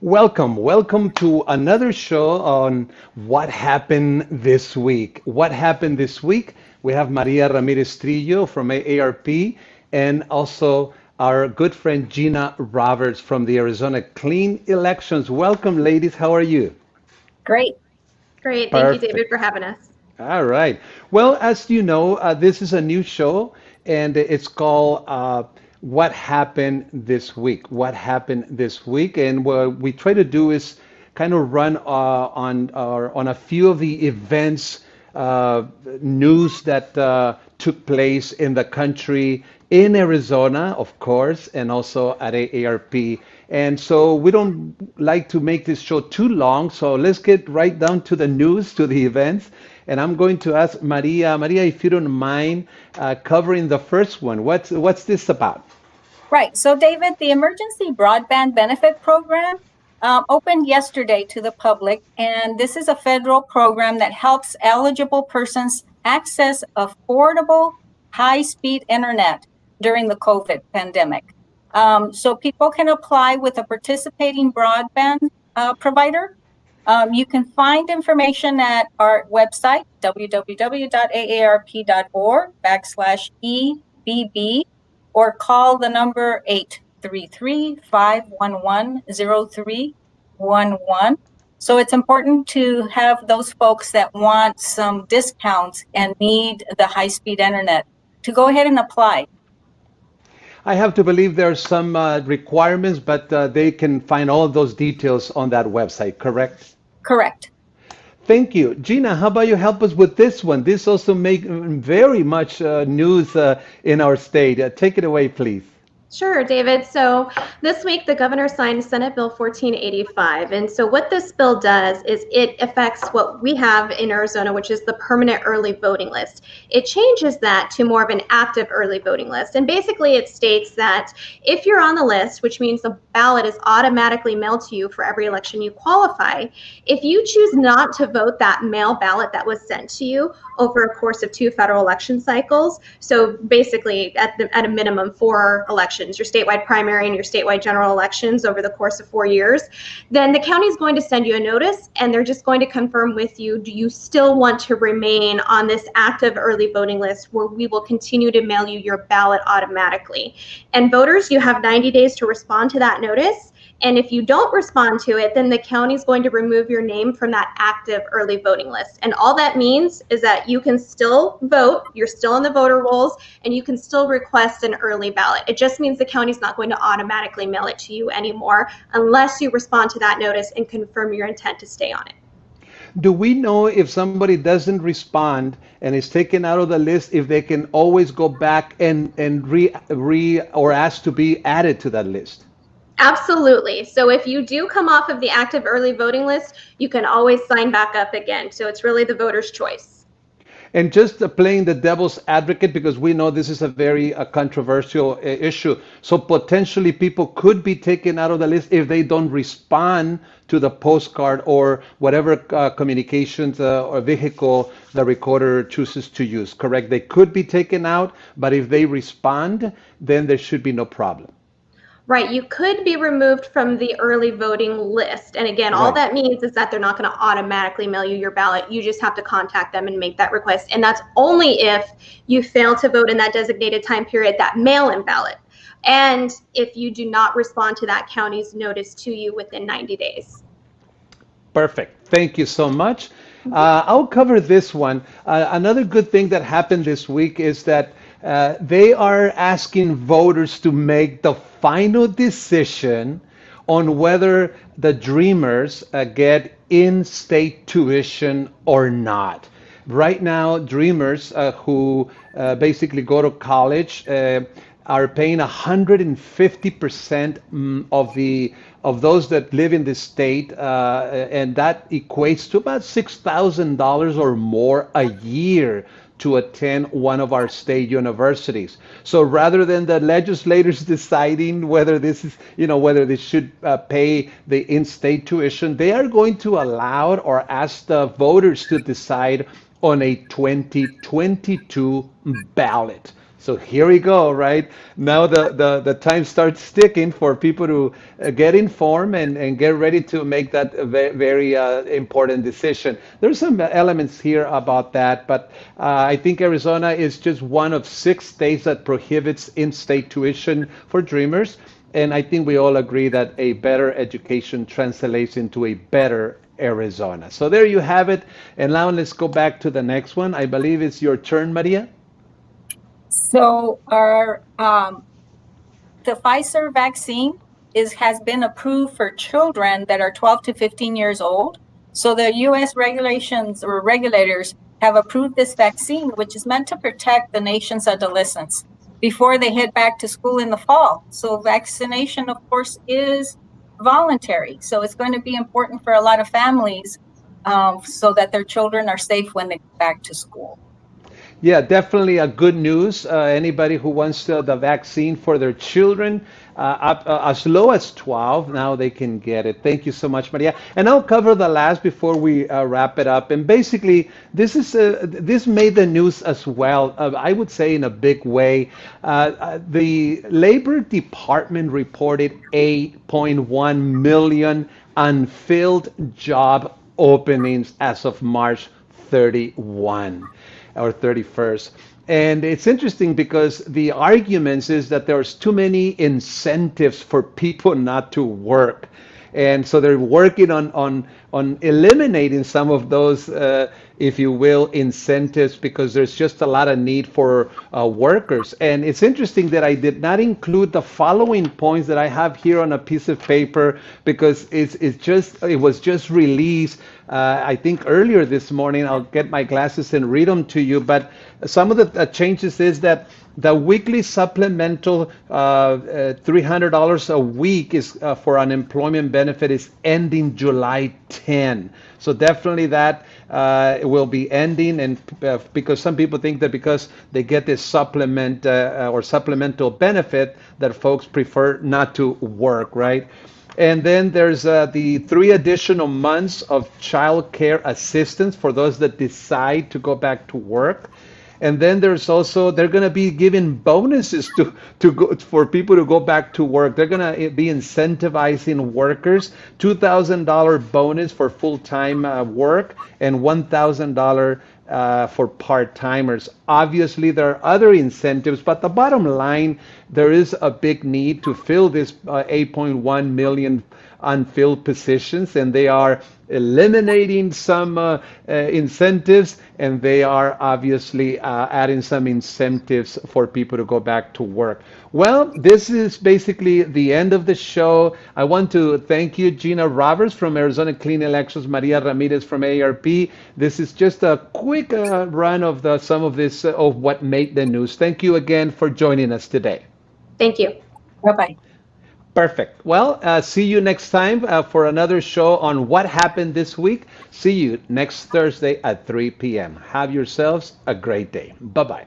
Welcome to another show on what happened this week. What happened this week? We have Maria Ramirez Trillo from AARP and also our good friend Gina Roberts from the Arizona Clean Elections. Welcome, ladies. How are you? Great. Great. Thank you, David, Perfect. for having us. All right. Well, as you know, this is a new show, and it's called "What Happened This Week." What happened this week? And what we try to do is kind of run on a few of the events, news that took place in the country, in Arizona, of course, and also at AARP. And so we don't like to make this show too long. So let's get right down to the news, to the events. And I'm going to ask Maria. Maria, if you don't mind covering the first one, what's this about? Right. So, David, the Emergency Broadband Benefit Program opened yesterday to the public, and this is a federal program that helps eligible persons access affordable, high-speed internet during the COVID pandemic. So people can apply with a participating broadband provider. You can find information at our website, www.aarp.org/EBB, or call the number 833-511-0311. So it's important to have those folks that want some discounts and need the high-speed internet to go ahead and apply. I have to believe there are some requirements, but they can find all of those details on that website, correct? Correct. Thank you. Gina, how about you help us with this one? This also make very much news in our state. Take it away, please. Sure, David. So this week, the governor signed Senate Bill 1485. And so what this bill does is it affects what we have in Arizona, which is the permanent early voting list. It changes that to more of an active early voting list. And basically, it states that if you're on the list, which means the ballot is automatically mailed to you for every election you qualify, if you choose not to vote that mail ballot that was sent to you over a course of 2 federal election cycles, so basically at a minimum 4 elections, your statewide primary and your statewide general elections over the course of 4 years, then the county is going to send you a notice and they're just going to confirm with you, do you still want to remain on this active early voting list where we will continue to mail you your ballot automatically? And voters, you have 90 days to respond to that notice. And if you don't respond to it, then the county is going to remove your name from that active early voting list. And all that means is that you can still vote, you're still in the voter rolls, and you can still request an early ballot. It just means the county's not going to automatically mail it to you anymore unless you respond to that notice and confirm your intent to stay on it. Do we know if somebody doesn't respond and is taken out of the list, if they can always go back and re or ask to be added to that list? Absolutely. So if you do come off of the active early voting list, you can always sign back up again. So it's really the voter's choice. And just playing the devil's advocate, because we know this is a very controversial issue. So potentially people could be taken out of the list if they don't respond to the postcard or whatever communications or vehicle the recorder chooses to use, correct? They could be taken out, but if they respond, then there should be no problem. Right, you could be removed from the early voting list. And again, all Right. that means is that they're not going to automatically mail you your ballot. You just have to contact them and make that request. And that's only if you fail to vote in that designated time period, that mail-in ballot. And if you do not respond to that county's notice to you within 90 days. Perfect. Thank you so much. I'll cover this one. Another good thing that happened this week is that they are asking voters to make the final decision on whether the Dreamers get in-state tuition or not. Right now, Dreamers who basically go to college are paying 150% of those that live in the state, and that equates to about $6,000 or more a year to attend one of our state universities. So rather than the legislators deciding whether this is, whether they should pay the in-state tuition, they are going to allow or ask the voters to decide on a 2022 ballot. So here we go, right? Now the time starts ticking for people to get informed and get ready to make that very important decision. There's some elements here about that, but I think Arizona is just one of 6 states that prohibits in-state tuition for Dreamers. And I think we all agree that a better education translates into a better Arizona. So there you have it. And now let's go back to the next one. I believe it's your turn, Maria. So our the Pfizer vaccine has been approved for children that are 12 to 15 years old. So the U.S. regulations or regulators have approved this vaccine, which is meant to protect the nation's adolescents before they head back to school in the fall. So vaccination, of course, is voluntary. So it's going to be important for a lot of families so that their children are safe when they go back to school. Yeah, definitely a good news. Anybody who wants the vaccine for their children, as low as 12, now they can get it. Thank you so much, Maria. And I'll cover the last before we wrap it up. And basically, this made the news as well. I would say in a big way. The Labor Department reported 8.1 million unfilled job openings as of March 31 or 31st. And it's interesting because the arguments is that there's too many incentives for people not to work. And so they're working on eliminating some of those, if you will, incentives because there's just a lot of need for workers. And it's interesting that I did not include the following points that I have here on a piece of paper because it was just released. I think earlier this morning. I'll get my glasses and read them to you. But some of the changes is that the weekly supplemental $300 a week is for unemployment benefit is ending July 10. So definitely that will be ending, and because some people think that because they get this supplement or supplemental benefit that folks prefer not to work, right? And then there's the 3 additional months of child care assistance for those that decide to go back to work. And then there's also, they're going to be giving bonuses for people to go back to work. They're going to be incentivizing workers, $2,000 bonus for full-time work and $1,000 for part-timers. Obviously, there are other incentives, but the bottom line, there is a big need to fill this 8.1 million unfilled positions, and they are eliminating some incentives, and they are obviously adding some incentives for people to go back to work. Well, this is basically the end of the show. I want to thank you, Gina Roberts from Arizona Clean Elections, Maria Ramirez from AARP. This is just a quick run of some of this of what made the news. Thank you again for joining us today. Thank you. Bye-bye. Perfect. Well, see you next time for another show on what happened this week. See you next Thursday at 3 p.m. Have yourselves a great day. Bye-bye.